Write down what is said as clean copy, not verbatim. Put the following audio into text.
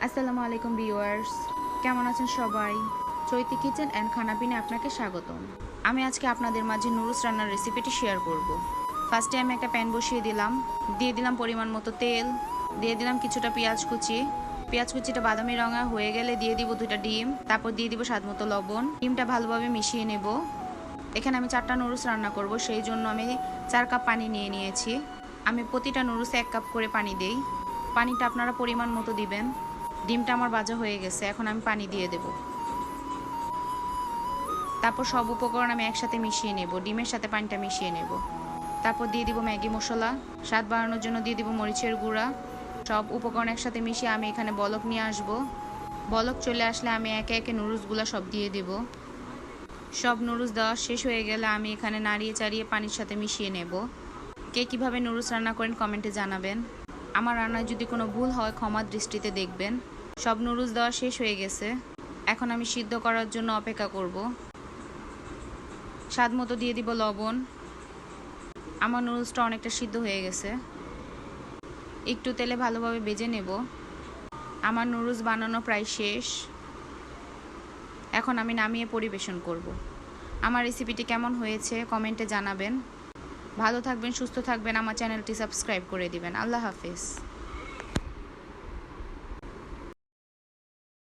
আসসালামু আলাইকুম ভিউয়ার্স, কেমন আছেন সবাই? চৈতি কিচেন অ্যান্ড খানাপিনে আপনাকে স্বাগতম। আমি আজকে আপনাদের মাঝে নুডলস রান্নার রেসিপিটি শেয়ার করব। ফার্স্টে আমি একটা প্যান বসিয়ে দিলাম, দিয়ে দিলাম পরিমাণ মতো তেল, দিয়ে দিলাম কিছুটা পেঁয়াজ কুচি। পেঁয়াজ কুচিটা বাদামি রঙা হয়ে গেলে দিয়ে দিব 2টা ডিম, তারপর দিয়ে দিব স্বাদ মতো লবণ। ডিমটা ভালোভাবে মিশিয়ে নেব। এখানে আমি 4টা নুডলস রান্না করব, সেই জন্য আমি 4 কাপ পানি নিয়ে নিয়েছি। আমি প্রতিটা নুডলসে 1 কাপ করে পানি দেই। পানিটা আপনারা পরিমাণ মতো দিবেন। ডিমটা আমার ভাজা হয়ে গেছে, এখন আমি পানি দিয়ে দেব। তারপর সব উপকরণ আমি একসাথে মিশিয়ে নেব, ডিমের সাথে পানিটা মিশিয়ে নেব। তারপর দিয়ে দিব ম্যাগি মশলা, স্বাদ বাড়ানোর জন্য দিয়ে দিব মরিচের গুঁড়া। সব উপকরণ একসাথে মিশিয়ে আমি এখানে বলক নিয়ে আসব। বলক চলে আসলে আমি একে একে নুডলসগুলো সব দিয়ে দেব। সব নুডলস দেওয়া শেষ হয়ে গেলে আমি এখানে নাড়িয়ে চাড়িয়ে পানির সাথে মিশিয়ে নেব। কে কীভাবে নুডলস রান্না করেন কমেন্টে জানাবেন। আমার রান্নায় যদি কোনো ভুল হয় ক্ষমা দৃষ্টিতে দেখবেন। সব নুডলস দেওয়া শেষ হয়ে গেছে, এখন আমি সিদ্ধ করার জন্য অপেক্ষা করব। স্বাদ মতো দিয়ে দিব লবণ। আমার নুডলসটা অনেকটা সিদ্ধ হয়ে গেছে, একটু তেলে ভালোভাবে ভেজে নেব। আমার নুডলস বানানো প্রায় শেষ, এখন আমি নামিয়ে পরিবেশন করব। আমার রেসিপিটি কেমন হয়েছে কমেন্টে জানাবেন। ভালো থাকবেন, সুস্থ থাকবেন, আমার চ্যানেলটি সাবস্ক্রাইব করে দিবেন। আল্লাহ হাফেজ।